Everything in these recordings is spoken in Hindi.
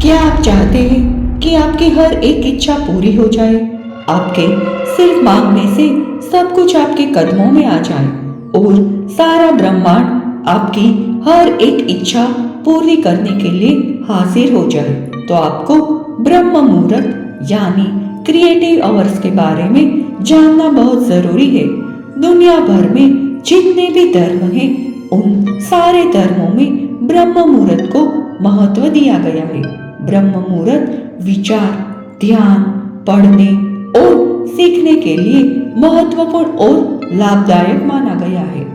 क्या आप चाहते हैं कि आपकी हर एक इच्छा पूरी हो जाए? आपके सिर्फ मांगने से सब कुछ आपके कदमों में आ जाए और सारा ब्रह्मांड आपकी हर एक इच्छा पूरी करने के लिए हाजिर हो जाए, तो आपको ब्रह्म मुहूर्त यानी क्रिएटिव आवर्स के बारे में जानना बहुत जरूरी है। दुनिया भर में जितने भी धर्म हैं, उन सारे धर्मों में ब्रह्म मुहूर्त को महत्व दिया गया है। ब्रह्म मुहूर्त विचार, ध्यान, पढ़ने और सीखने के लिए महत्वपूर्ण और लाभदायक माना गया है।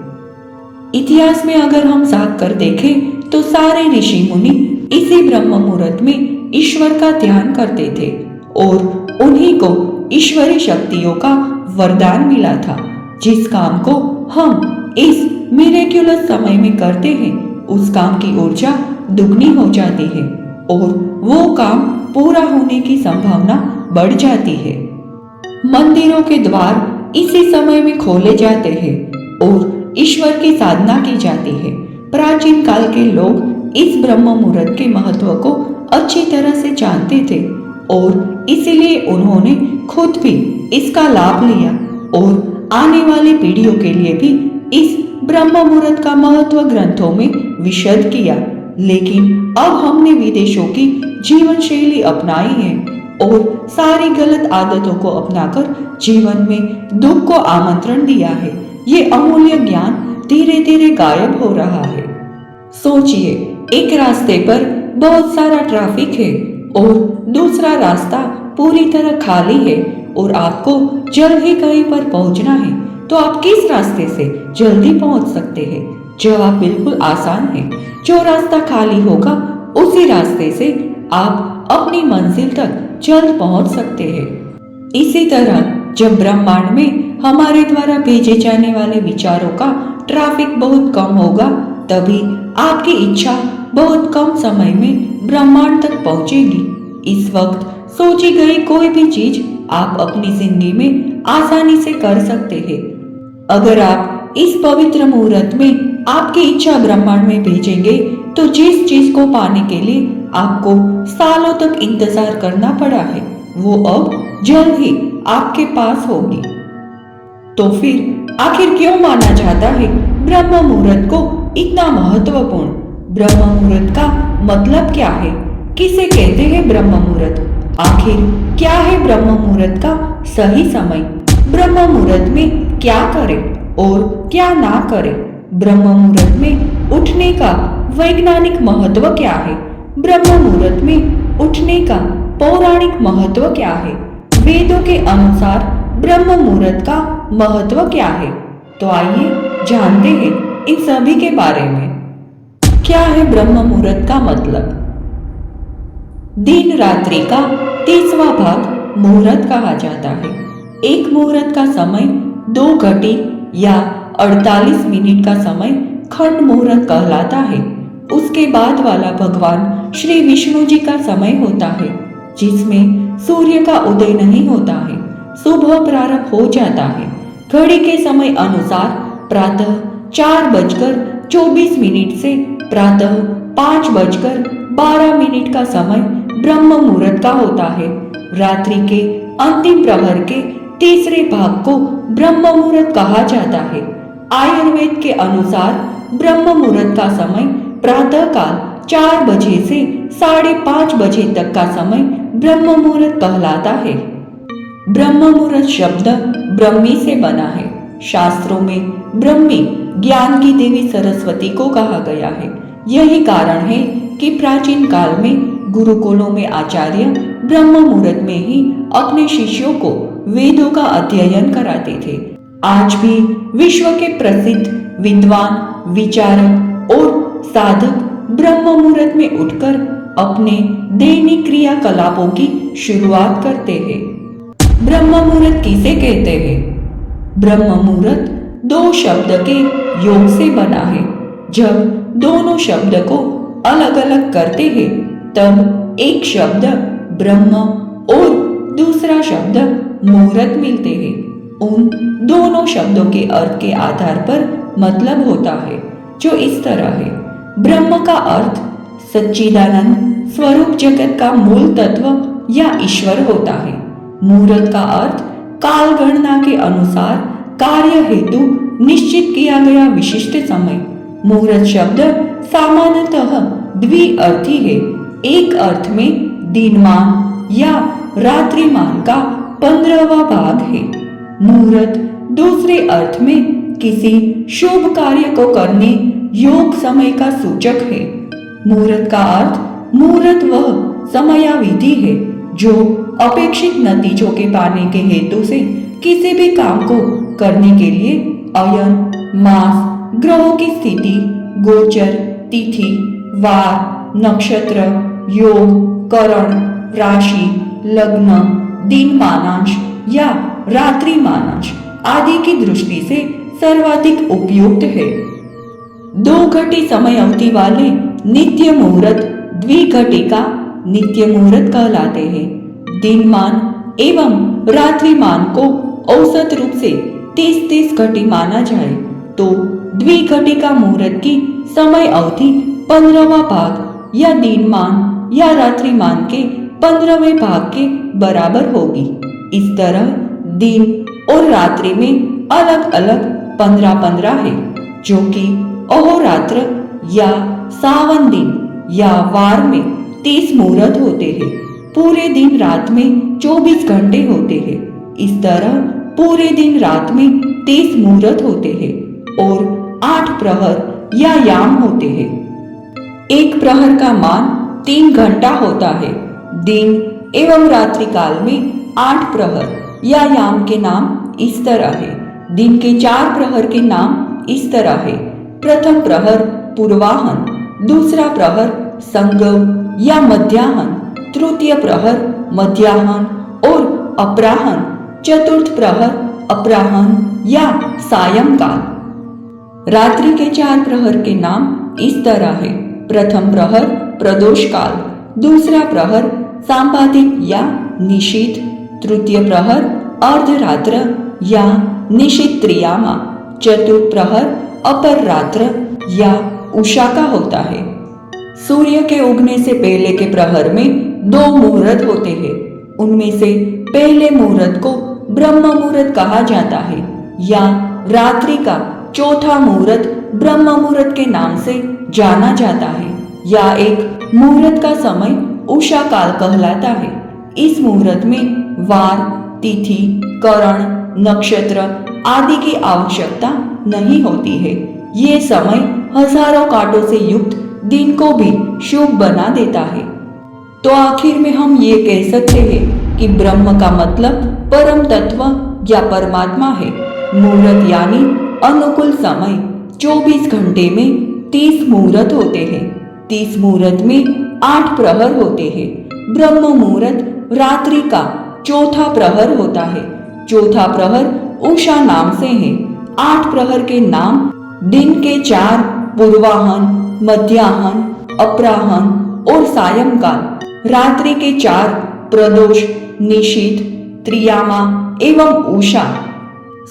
इतिहास में अगर हम झांक कर देखें तो सारे ऋषि मुनि इसी ब्रह्म मुहूर्त में ईश्वर का ध्यान करते थे और उन्हीं को ईश्वरी शक्तियों का वरदान मिला था। जिस काम को हम इस मिरेक्युलस समय में करते हैं, उस काम की ऊर्जा दुगनी हो जाती है और वो काम पूरा होने की संभावना बढ़ जाती है। मंदिरों के द्वार इसी समय में खोले जाते हैं और ईश्वर की साधना की जाती है। प्राचीन काल के लोग इस ब्रह्म मुहूर्त के महत्व को अच्छी तरह से जानते थे और इसीलिए उन्होंने खुद भी इसका लाभ लिया और आने वाली पीढ़ियों के लिए भी इस ब्रह्म मुहूर्त का महत्व ग्रंथों में विशद किया। लेकिन अब हमने विदेशों की जीवन शैली अपनाई है और सारी गलत आदतों को अपनाकर जीवन में दुख को आमंत्रण दिया है। ये अमूल्य ज्ञान धीरे धीरे गायब हो रहा है। सोचिए, एक रास्ते पर बहुत सारा ट्रैफिक है और दूसरा रास्ता पूरी तरह खाली है और आपको जल्द ही कहीं पर पहुंचना है, तो आप किस रास्ते से जल्दी पहुंच सकते हैं? जवाब बिल्कुल आसान है। जो रास्ता खाली होगा उसी रास्ते से आप अपनी मंजिल तक जल्द पहुंच सकते हैं। इसी तरह जब ब्रह्मांड में हमारे द्वारा भेजे जाने वाले विचारों का ट्रैफिक बहुत कम होगा, तभी आपकी इच्छा बहुत कम समय में ब्रह्मांड तक पहुंचेगी। इस वक्त सोची गई कोई भी चीज आप अपनी जिंदगी में आसानी से कर सकते हैं। अगर आप इस पवित्र मुहूर्त में आपकी इच्छा ब्रह्मांड में भेजेंगे, तो जिस चीज को पाने के लिए आपको सालों तक इंतजार करना पड़ा है, वो अब जल्द ही आपके पास होगी। तो फिर आखिर क्यों माना जाता है ब्रह्म मुहूर्त को इतना महत्वपूर्ण? ब्रह्म मुहूर्त का मतलब क्या है? किसे कहते हैं ब्रह्म मुहूर्त? आखिर क्या है ब्रह्म मुहूर्त का सही समय? ब्रह्म मुहूर्त में क्या करें और क्या ना करें? ब्रह्म मुहूर्त में उठने का वैज्ञानिक महत्व क्या है? ब्रह्म मुहूर्त में उठने का पौराणिक महत्व क्या है? वेदों के अनुसार ब्रह्म मुहूर्त का महत्व क्या है? तो आइए जानते हैं इन सभी के बारे में। क्या है ब्रह्म मुहूर्त का मतलब? दिन रात्रि का 30वां भाग मुहूर्त कहा जाता है। एक मुहूर्त का समय 2 घड़ी या 48 मिनट का समय खंड मुहूर्त कहलाता है। उसके बाद वाला भगवान श्री विष्णु जी का समय होता है, जिसमें सूर्य का उदय नहीं होता है, सुबह प्रारंभ हो जाता है। घड़ी के समय अनुसार प्रातः 4:24 से प्रातः 5:12 का समय ब्रह्म मुहूर्त का होता है। रात्रि के अंतिम प्रहर के तीसरे भाग को ब्रह्म मुहूर्त कहा जाता है। आयुर्वेद के अनुसार ब्रह्म मुहूर्त का समय प्रातः काल 4 बजे से 5:30 बजे तक का समय ब्रह्म मुहूर्त कहलाता है। ब्रह्म मुहूर्त शब्द ब्रह्मी से बना है। शास्त्रों में ब्रह्मी ज्ञान की देवी सरस्वती को कहा गया है। यही कारण है कि प्राचीन काल में गुरुकुलों में आचार्य ब्रह्म मुहूर्त में ही अपने शिष्यों को वेदों का अध्ययन कराते थे। आज भी विश्व के प्रसिद्ध विद्वान, विचारक और साधक ब्रह्म मुहूर्त में उठकर अपने दैनिक क्रियाकलापों की शुरुआत करते हैं। ब्रह्म मुहूर्त किसे कहते हैं? ब्रह्म मुहूर्त 2 शब्द के योग से बना है। जब दोनों शब्द को अलग अलग करते हैं, तब एक शब्द ब्रह्म और दूसरा शब्द मुहूर्त मिलते हैं। उन दोनों शब्दों के अर्थ के आधार पर मतलब होता है, जो इस तरह है। ब्रह्म का अर्थ सच्चिदानंद, स्वरूप जगत का मूल तत्व या ईश्वर होता है। मुहूर्त का अर्थ काल गणना के अनुसार कार्य हेतु निश्चित किया गया विशिष्ट समय। मुहूर्त शब्द सामान्यतः द्विअर्थी है। एक अर्थ में दिनमान या रात्रिमान का 15वां भाग है। मुहूर्त दूसरे अर्थ में किसी शुभ कार्य को करने योग समय का सूचक है। मुहूर्त का अर्थ मुहूर्त वह समयावधि है जो अपेक्षित नतीजों के पाने के हेतु से किसी भी काम को करने के लिए अयन, मास, ग्रहों की स्थिति, गोचर, तिथि, वार, नक्षत्र, योग, करण, राशि, लग्न, दिन मानांश या रात्रि मानांश आदि की दृष्टि से सर्वाधिक उपयुक्त है। 2 घटी समय अवधि वाले नित्य मुहूर्त द्विघटिका नित्य मुहूर्त कहलाते हैं। दिनमान एवं रात्रिमान को औसत रूप से 30-30 घटी माना जाए तो द्विघटिका मुहूर्त की समय अवधि 15वां भाग या दिनमान या रात्रिमान के 15वें भाग के बराबर होगी। इस तरह दिन और रात्रि में अलग अलग 15-15 है, जो कि अहोरात्र या सावन दिन या वार में 30 मुहूर्त होते हैं। पूरे दिन रात में 24 घंटे होते हैं। इस तरह पूरे दिन रात में 30 मुहूर्त होते हैं और 8 प्रहर या याम होते हैं। एक प्रहर का मान 3 घंटा होता है। दिन एवं रात्रि काल में 8 प्रहर या याम के नाम इस तरह है। दिन के 4 प्रहर के नाम इस तरह है। प्रथम प्रहर पूर्वाहन, दूसरा प्रहर संगम या मध्याहन, तृतीय प्रहर मध्याहन और अपराहन, चतुर्थ प्रहर अपराहन या सायंकाल। रात्रि के 4 प्रहर के नाम इस तरह है। प्रथम प्रहर प्रदोष काल, दूसरा प्रहर सांपादिक या निशीथ, तृतीय प्रहर अर्धरात्र या निशीथ त्रियामा, चतुर्थ प्रहर अपर रात्र या उषा का होता है। सूर्य के उगने से पहले के प्रहर में 2 मुहूर्त होते हैं। उनमें से पहले मुहूर्त को ब्रह्म मुहूर्त कहा जाता है या रात्रि का चौथा मुहूर्त ब्रह्म मुहूर्त के नाम से जाना जाता है या एक मुहूर्त का समय उषा काल कहलाता है। इस मुहूर्त में वार, तिथि, करण, नक्षत्र आदि की आवश्यकता नहीं होती है। ये समय हजारों कांटों से युक्त दिन को भी शुभ बना देता है। तो आखिर में हम ये कह सकते हैं कि ब्रह्म का मतलब परम तत्व या परमात्मा है। मुहूर्त यानी अनुकूल समय 24 घंटे में 30 मुहूर्त होते हैं। 30 मुहूर्त में 8 प्रहर होते हैं। ब्रह्म मुहूर्त रात्रि का चौथा प्रहर होता है। चौथा प्रहर उषा नाम से है। 8 प्रहर के नाम दिन के 4 पूर्वाहन, मध्याहन, अपराहन और सायंकाल, रात्रि के 4 प्रदोष, निशीथ, त्रियामा एवं उषा।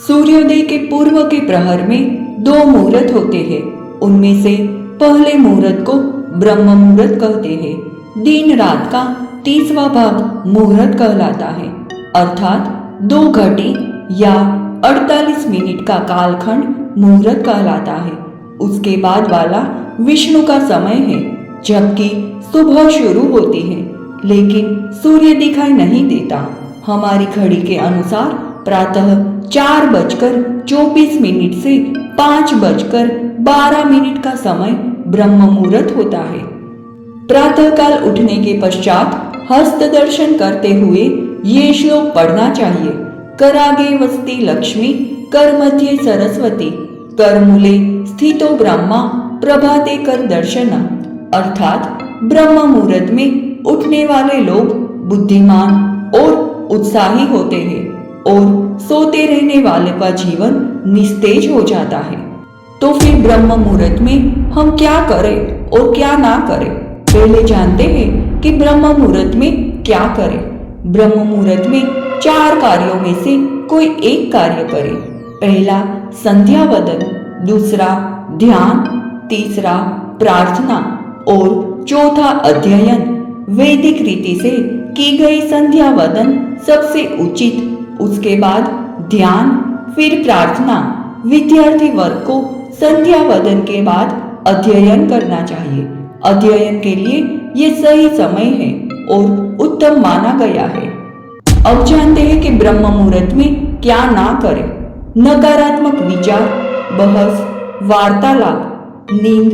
सूर्योदय के पूर्व के प्रहर में 2 मुहूर्त होते हैं। उनमें से पहले मुहूर्त को ब्रह्म मुहूर्त कहते हैं। दिन रात का 30वां भाग मुहूर्त कहलाता है, अर्थात 2 घटी या 48 मिनट का कालखंड मुहूर्त कहलाता है। उसके बाद वाला विष्णु का समय है, जबकि सुबह शुरू होती है लेकिन सूर्य दिखाई नहीं देता। हमारी घड़ी के अनुसार प्रातः 4:24 से 5:12 का समय ब्रह्म मुहूर्त होता है। प्रातःकाल उठने के पश्चात हस्त दर्शन करते हुए ये श्लोक पढ़ना चाहिए। करागे वसति लक्ष्मी, कर मध्य सरस्वती, कर मूले स्थितो ब्रह्मा, प्रभाते कर दर्शन। अर्थात ब्रह्म मुहूर्त में उठने वाले लोग बुद्धिमान और उत्साही होते हैं और सोते रहने वाले का जीवन निस्तेज हो जाता है। तो फिर ब्रह्म मुहूर्त में हम क्या करें और क्या ना करें? पहले जानते हैं कि ब्रह्म मुहूर्त में क्या करें। ब्रह्म मुहूर्त में 4 कार्यों में से कोई एक कार्य करें। पहला संध्या वदन, दूसरा ध्यान, तीसरा प्रार्थना और चौथा अध्ययन वैदिक रीति से की गई संध्या वदन सबसे उचित, उसके बाद ध्यान, फिर प्रार्थना। विद्यार्थी वर्ग को संध्या वदन के बाद अध्ययन करना चाहिए। अध्ययन के लिए ये सही समय है और उत्तम माना गया है। अब जानते हैं कि ब्रह्म मुहूर्त में क्या ना करें। नकारात्मक विचार, बहस, वार्तालाप, नींद,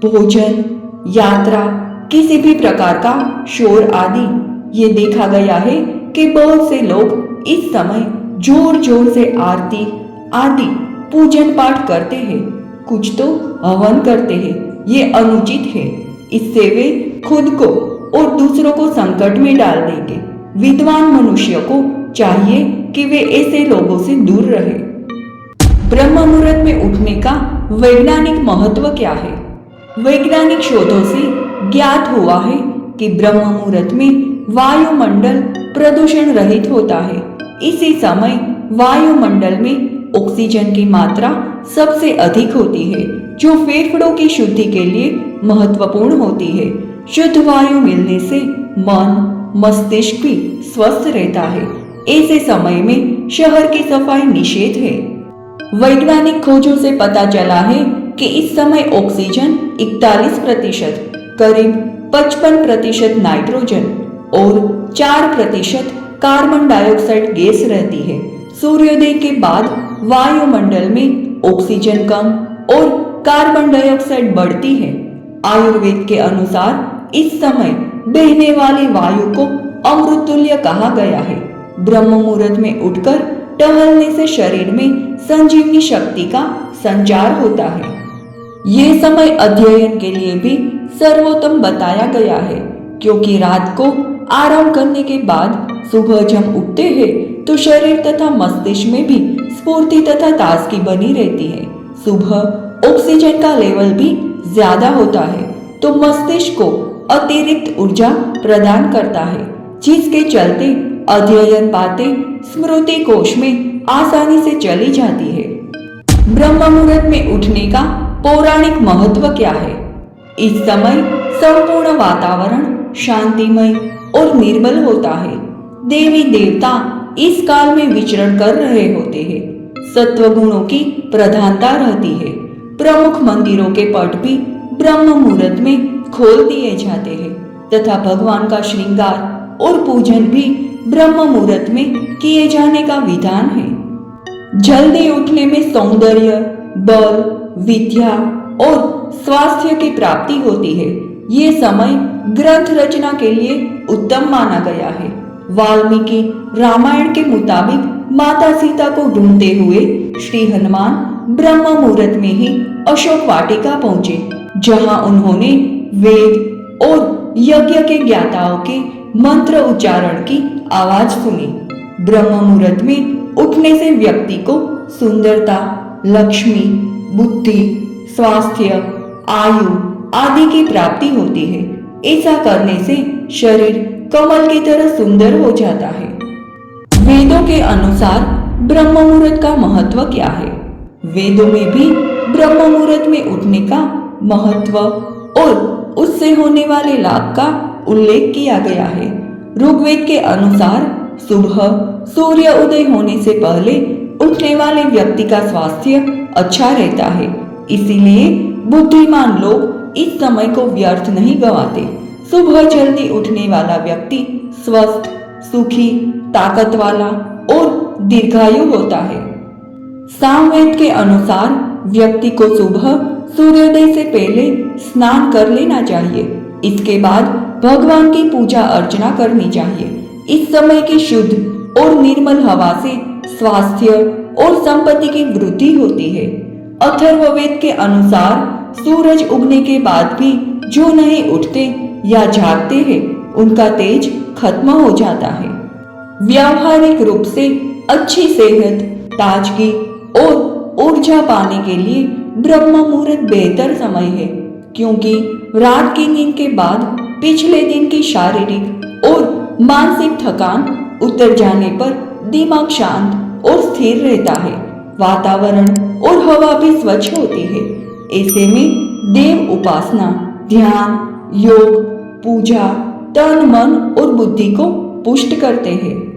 भोजन, यात्रा, किसी भी प्रकार का शोर आदि। ये देखा गया है कि बहुत से लोग इस समय जोर जोर से आरती आदि पूजन पाठ करते हैं, कुछ तो हवन करते हैं। ये अनुचित है। इससे वे खुद को और दूसरों को संकट में डाल देंगे। विद्वान मनुष्य को चाहिए कि वे ऐसे लोगों से दूर रहे। ब्रह्म मुहूर्त में उठने का वैज्ञानिक महत्व क्या है? वैज्ञानिक शोधों से ज्ञात हुआ है कि ब्रह्म मुहूर्त में वायुमंडल प्रदूषण रहित होता है। इसी समय वायुमंडल में ऑक्सीजन की मात्रा सबसे अधिक होती है, जो फेफड़ों की शुद्धि के लिए महत्वपूर्ण होती है। शुद्ध वायु मिलने से मन, मस्तिष्क भी स्वस्थ रहता है। ऐसे समय में शहर की सफाई निषेध है। वैज्ञानिक खोजों से पता चला है कि इस समय ऑक्सीजन 41%, करीब 55% नाइट्रोजन और 4% कार्बन डाइऑक्साइड गैस रहती है। सूर्योदय के बाद वायुमंडल में ऑक्सीजन कम और कार्बन डाइऑक्साइड बढ़ती है। आयुर्वेद के अनुसार इस समय बहने वाली वायु को अमृत तुल्य कहा गया है। ब्रह्म मुहूर्त में उठकर टहलने से शरीर में संजीवनी शक्ति का संचार होता है। ये समय अध्ययन के लिए भी सर्वोत्तम बताया गया है, क्योंकि रात को आराम करने के बाद सुबह जब उठते हैं तो शरीर तथा मस्तिष्क में भी स्फूर्ति तथा ताजगी बनी रहती है। सुबह ऑक्सीजन का लेवल भी ज्यादा होता है तो मस्तिष्क को अतिरिक्त ऊर्जा प्रदान करता है, जिसके चलते अध्ययन बातें स्मृति कोश में आसानी से चली जाती है। ब्रह्म मुहूर्त में उठने का पौराणिक महत्व क्या है? इस समय संपूर्ण वातावरण शांतिमय और निर्मल होता है। देवी देवता इस काल में विचरण कर रहे होते हैं। सत्व गुणों की प्रधानता रहती है। प्रमुख मंदिरों के पट भी ब्रह्म मुहूर्त में खोल दिए जाते हैं तथा भगवान का श्रृंगार और पूजन भी ब्रह्म मुहूर्त में किए जाने का विधान है। जल्दी उठने में सौंदर्य, बल, विद्या और स्वास्थ्य की प्राप्ति होती है। ये समय ग्रंथ रचना के लिए उत्तम माना गया है। वाल्मीकि रामायण के मुताबिक माता सीता को ढूंढते हुए श्री हनुमान ब्रह्म मुहूर्त में ही अशोक वाटिका पहुंचे, जहां उन्होंने वेद और यज्ञ के ज्ञाताओं के मंत्र उच्चारण की आवाज सुनी। ब्रह्म मुहूर्त में उठने से व्यक्ति को सुंदरता, लक्ष्मी, बुद्धि, स्वास्थ्य, आयु आदि की प्राप्ति होती है। ऐसा करने से शरीर कमल की तरह सुंदर हो जाता है। वेदों के अनुसार ब्रह्म मुहूर्त का महत्व क्या है? वेदों में भी ब्रह्म मुहूर्त में उठने का महत्व और उससे होने वाले लाभ का उल्लेख किया गया है। ऋग्वेद के अनुसार सुबह सूर्य उदय होने से पहले उठने वाले व्यक्ति का स्वास्थ्य अच्छा रहता है। इसीलिए बुद्धिमान लोग इस समय को व्यर्थ नहीं गंवाते। सुबह जल्दी उठने वाला व्यक्ति स्वस्थ, सुखी, ताकत वाला और दीर्घायु होता है। सामवेद के अनुसार व्यक्ति को सुबह सूर्योदय से पहले स्नान कर लेना चाहिए। इसके बाद भगवान की पूजा अर्चना करनी चाहिए। इस समय की शुद्ध और निर्मल हवा से स्वास्थ्य और संपत्ति की वृद्धि होती है। अथर्ववेद के अनुसार सूरज उगने के बाद भी जो नहीं उठते या जागते हैं, उनका तेज खत्म हो जाता है। व्यावहारिक रूप से अच्छी सेहत, ताजगी और ऊर्जा पाने के लिए ब्रह्म मुहूर्त बेहतर समय है, क्योंकि रात की नींद के बाद पिछले दिन की शारीरिक और मानसिक थकान उतर जाने पर दिमाग शांत और स्थिर रहता है। वातावरण और हवा भी स्वच्छ होती है। ऐसे में देव उपासना, ध्यान, योग, पूजा, तन मन और बुद्धि को पुष्ट करते हैं।